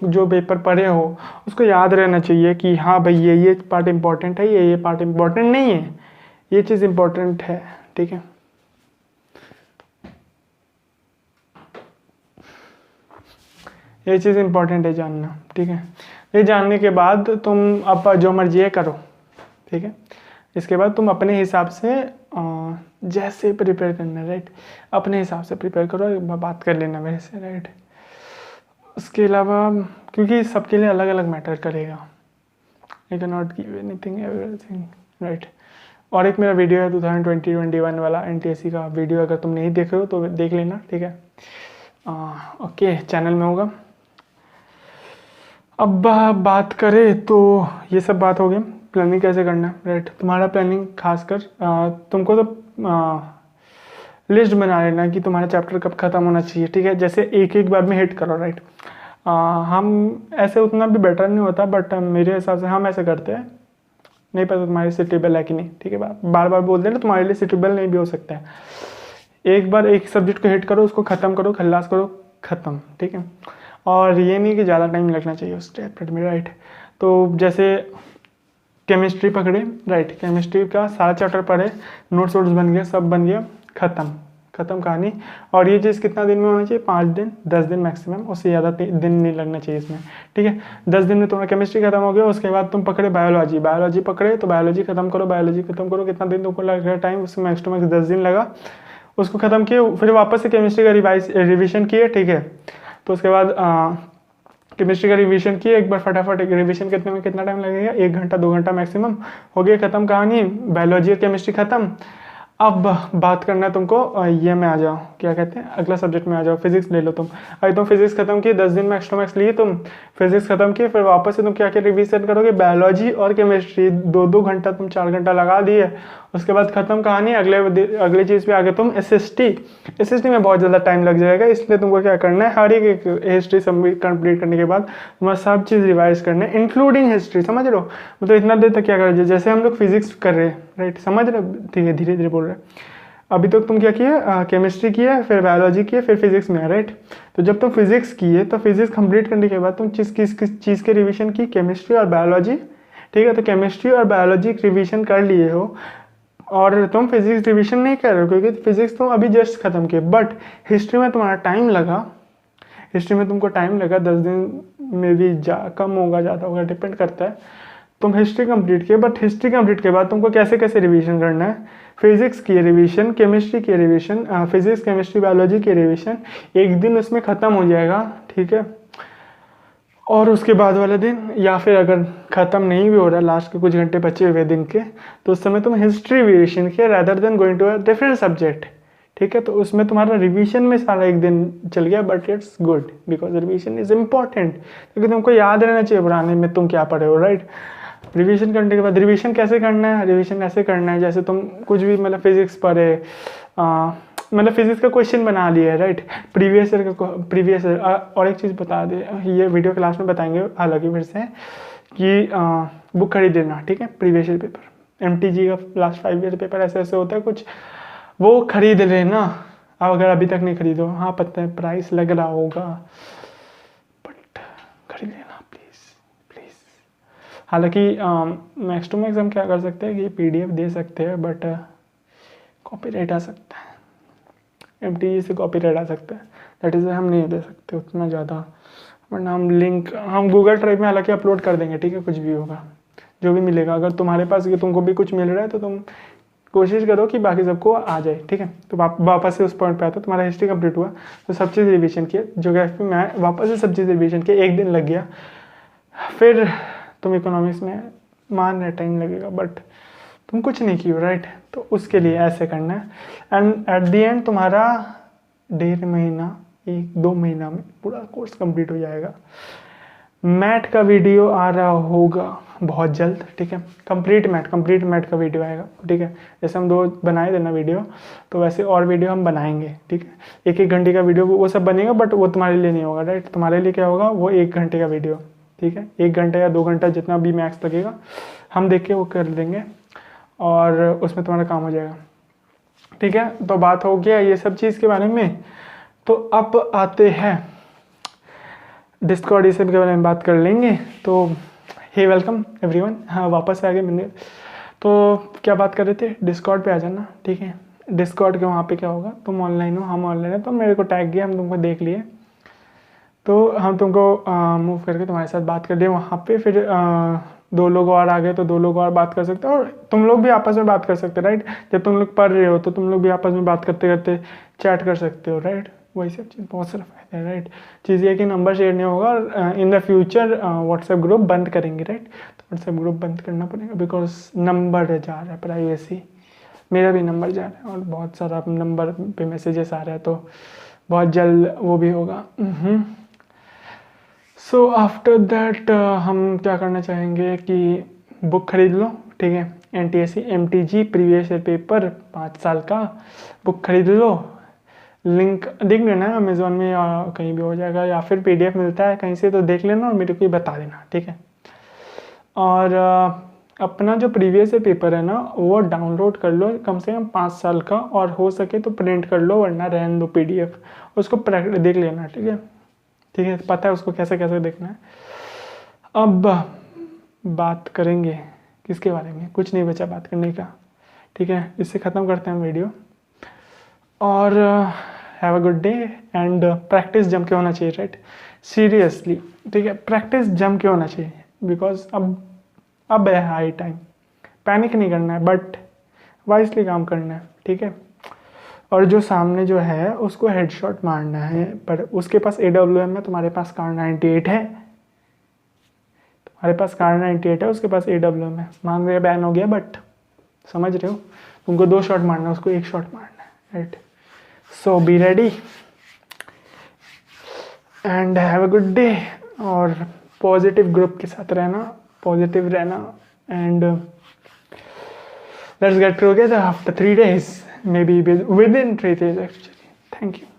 जो पेपर पढ़े हो उसको याद रहना चाहिए कि हाँ भाई ये पार्ट इम्पोर्टेंट है, ये पार्ट इम्पोर्टेंट नहीं है, ये चीज़ इम्पोर्टेंट है, ठीक है। ये चीज़ इम्पोर्टेंट है जानना, ठीक है। ये जानने के बाद तुम अब जो मर्जी है करो, ठीक है। इसके बाद तुम अपने हिसाब से जैसे प्रिपेयर करना, राइट, अपने हिसाब से प्रिपेयर करो, बात कर लेना मेरे से, राइट। उसके अलावा क्योंकि सबके लिए अलग अलग मैटर करेगा, I can not give anything everything, right. और एक मेरा वीडियो है 2020-21 वाला NTSC का वीडियो, अगर तुम नहीं देखे हो तो देख लेना, ठीक है। ओके, चैनल में होगा। अब बात करें तो ये सब बात हो गई, प्लानिंग कैसे करना है, राइट। तुम्हारा प्लानिंग खासकर तुमको तो लिस्ट बना लेना कि तुम्हारा चैप्टर कब ख़त्म होना चाहिए, ठीक है। जैसे एक बार में हिट करो, राइट। हम ऐसे उतना भी बेटर नहीं होता, बट मेरे हिसाब से हम ऐसे करते हैं, नहीं पता तुम्हारे सूटेबल है कि नहीं, ठीक है। बार बार बोल देना तुम्हारे लिए सूटेबल नहीं भी हो सकता है। एक बार एक सब्जेक्ट को हिट करो, उसको ख़त्म करो, खल्लास करो, ख़त्म, ठीक है। और ये नहीं कि ज़्यादा टाइम लगना चाहिए उस चैप्टर में, राइट। तो जैसे केमिस्ट्री पकड़े, राइट, केमिस्ट्री का सारा चैप्टर पढ़े, नोट्स बन गया, सब बन गया, ख़त्म कहानी। और ये चीज़ कितना दिन में होना चाहिए? 5 दिन 10 दिन मैक्सिमम, उससे ज़्यादा दिन नहीं लगना चाहिए इसमें, ठीक है। 10 दिन में तुम्हारा केमिस्ट्री खत्म हो गया, उसके बाद तुम पकड़े बायोलॉजी पकड़े तो बायोलॉजी खत्म करो, कितना दिन तुमको लग रहा है टाइम? उसमें मैक्स टू मैक्स 10 दिन लगा, उसको ख़त्म किए, फिर वापस से केमिस्ट्री का रिविजन किए, ठीक है। तो उसके बाद केमिस्ट्री का रिवीजन किए एक बार फटाफट, एक रिवीजन करने में कितना टाइम लगेगा? 1 घंटा 2 घंटा मैक्सिमम, हो गया ख़त्म कहानी, बायोलॉजी और केमिस्ट्री ख़त्म। अब बात करना है तुमको ये में आ जाओ, क्या कहते हैं, अगला सब्जेक्ट में आ जाओ, फिजिक्स ले लो तुम। अभी तुम फिजिक्स खत्म किए, 10 दिन में एक्स्ट्रा मैक्स लिए तुम, फिजिक्स खत्म किए, फिर वापस से तुम क्या क्या रिवीजन करोगे? बायोलॉजी और केमिस्ट्री, 2-2 घंटा तुम 4 घंटा लगा दिए, उसके बाद खत्म कहानी। अगले चीज़ पे आगे तुम SST में बहुत ज़्यादा टाइम लग जाएगा, इसलिए तुमको क्या करना है, हर एक हिस्ट्री कंप्लीट करने के बाद तुम्हारा सब चीज़ रिवाइज करना है, इंक्लूडिंग हिस्ट्री, समझ लो। मतलब इतना देर तक क्या कर रहे, जैसे हम लोग फिजिक्स कर रहे हैं, राइट, समझ रहे, ठीक है, धीरे धीरे बोल रहे हैं। अभी तक तुम क्या किया, केमिस्ट्री किया, फिर बायोलॉजी किया, फिर फिजिक्स में, राइट। तो जब तुम फिजिक्स किए तो फिजिक्स कंप्लीट करने के बाद तुम किस चीज़ के रिवीजन की, केमिस्ट्री और बायोलॉजी, ठीक है। तो केमिस्ट्री और बायोलॉजी रिवीजन कर लिए हो और तुम फिजिक्स रिवीजन नहीं कर रहे हो क्योंकि फिजिक्स तुम अभी जस्ट खत्म किए, बट हिस्ट्री में तुम्हारा टाइम लगा, हिस्ट्री में तुमको टाइम लगा 10 दिन में भी, कम होगा ज़्यादा होगा, डिपेंड करता है। तुम हिस्ट्री कंप्लीट किए, बट हिस्ट्री कंप्लीट के बाद तुमको कैसे कैसे रिवीजन करना है, फिजिक्स की रिवीजन, केमिस्ट्री की रिवीजन, फिजिक्स केमिस्ट्री बायोलॉजी की रिवीजन, एक दिन उसमें ख़त्म हो जाएगा, ठीक है। और उसके बाद वाले दिन, या फिर अगर ख़त्म नहीं भी हो रहा, लास्ट के कुछ घंटे बचे हुए दिन के, तो उस समय तुम हिस्ट्री रिवीजन किया rather than going to a different subject, ठीक है। तो उसमें तुम्हारा रिवीजन में सारा एक दिन चल गया, but it's good because revision is important, क्योंकि तुमको याद रहना चाहिए पुराने में तुम क्या पढ़े हो, राइट। रिवीजन करने के बाद, रिवीजन कैसे करना है, रिवीजन ऐसे करना है जैसे तुम कुछ भी मतलब फिजिक्स पढ़े, मतलब फिजिक्स का क्वेश्चन बना लिया है, राइट, प्रीवियस ईयर और एक चीज़ बता दे, ये वीडियो क्लास में बताएंगे हालांकि फिर से, कि बुक खरीद लेना, ठीक है। प्रीवियस ईयर पेपर, MTG का लास्ट 5 ईयर पेपर ऐसे ऐसे होता है कुछ, वो खरीद लेना। अब अगर अभी तक नहीं खरीदो, हाँ पता है प्राइस लग रहा होगा, बट खरीद लेना प्लीज़। हालांकि मैक्स टू मैक्स हम क्या कर सकते हैं कि PDF दे सकते हैं, बट कॉपीराइट आ सकता है, MTG से कॉपीराइट आ सकता है, दैट इज़ हम नहीं दे सकते उतना ज़्यादा, वरना हम लिंक हम गूगल ड्राइव में हालांकि अपलोड कर देंगे, ठीक है। कुछ भी होगा, जो भी मिलेगा, अगर तुम्हारे पास कि तुमको भी कुछ मिल रहा है तो तुम कोशिश करो कि बाकी सबको आ जाए, ठीक है। तो वापस से उस पॉइंट पे आता, तुम्हारा हिस्ट्री कंप्लीट हुआ तो सब चीज़ रिवीजन किया, ज्योग्राफी में वापस से सब चीज़ रिवीजन किया, एक दिन लग गया। फिर तुम इकोनॉमिक्स में मान रहे टाइम लगेगा, बट तुम कुछ नहीं किए, राइट। तो उसके लिए ऐसे करना है, एंड एट द एंड तुम्हारा 1.5 महीना 1-2 महीना में पूरा कोर्स कंप्लीट हो जाएगा। मैथ का वीडियो आ रहा होगा बहुत जल्द, ठीक है। कंप्लीट मैथ का वीडियो आएगा, ठीक है। जैसे हम 2 बनाए थे ना वीडियो, तो वैसे और वीडियो हम बनाएंगे, ठीक है। 1-1 घंटे का वीडियो वो सब बनेगा, बट वो तुम्हारे लिए नहीं होगा, राइट। तुम्हारे लिए क्या होगा, वो 1 घंटे का वीडियो, ठीक है। 1 घंटा या 2 घंटा जितना भी मैक्स लगेगा, हम देख के वो कर देंगे और उसमें तुम्हारा काम हो जाएगा, ठीक है। तो बात हो गया ये सब चीज़ के बारे में। तो अब आते हैं डिस्कॉर्ड, इस सब के बारे में बात कर लेंगे। तो हे वेलकम एवरीवन, हाँ वापस आ गए मैंने। तो क्या बात कर रहे थे, डिस्कॉर्ड पे आ जाना, ठीक है। डिस्कॉर्ड के वहाँ पे क्या होगा, तुम ऑनलाइन हो, हम ऑनलाइन है, तो मेरे को टैग किया, हम तुमको देख लिए, तो हम तुमको मूव करके तुम्हारे साथ बात कर लिए वहाँ पे। फिर 2 लोग और आ गए तो 2 लोग और बात कर सकते हो, और तुम लोग भी आपस में बात कर सकते हो, राइट। जब तुम लोग पढ़ रहे हो तो तुम लोग भी आपस में बात करते करते चैट कर सकते हो, राइट। वही सब चीज़ बहुत सारा फायदा है, राइट। चीज़ ये कि नंबर शेयर नहीं होगा, और in the future WhatsApp group बंद करेंगे, राइट। तो व्हाट्सएप ग्रुप बंद करना पड़ेगा बिकॉज नंबर जा रहा है, प्राइवेसी, मेरा भी नंबर जा रहा है और बहुत सारा नंबर पे मैसेजेस आ रहा है, तो बहुत जल्द वो भी होगा। सो आफ्टर दैट हम क्या करना चाहेंगे कि बुक खरीद लो, ठीक है। NTSC MTG previous year paper 5 साल का बुक खरीद लो, लिंक देख लेना है अमेज़ोन में या कहीं भी हो जाएगा, या फिर PDF मिलता है कहीं से तो देख लेना और मेरे को बता देना, ठीक है। और अपना जो प्रीवियस ईयर पेपर है ना, वो डाउनलोड कर लो कम से कम 5 साल का, और हो सके तो प्रिंट कर लो, वरना रहने दो PDF, उसको देख लेना, ठीक है। ठीक है, पता है उसको कैसे कैसे देखना है। अब बात करेंगे किसके बारे में, कुछ नहीं बचा बात करने का, ठीक है। इससे ख़त्म करते हैं वीडियो, और have a good day, and practice जम के होना चाहिए, राइट। सीरियसली, ठीक है, प्रैक्टिस जम के होना चाहिए, बिकॉज अब है हाई टाइम, पैनिक नहीं करना है, बट वाइसली काम करना है, ठीक है। और जो सामने जो है उसको हेडशॉट मारना है, पर उसके पास AWM है, तुम्हारे पास कार 98 है, तुम्हारे पास कार 98 है, उसके पास AWM है, मान रहे बैन हो गया, बट समझ रहे हो, तुमको 2 शॉट मारना है, उसको 1 शॉट मारना है, right. So be ready and have a good day, और पॉजिटिव ग्रुप के साथ रहना, पॉजिटिव रहना, and let's get together after 3 days, maybe within 3 days actually. Thank you.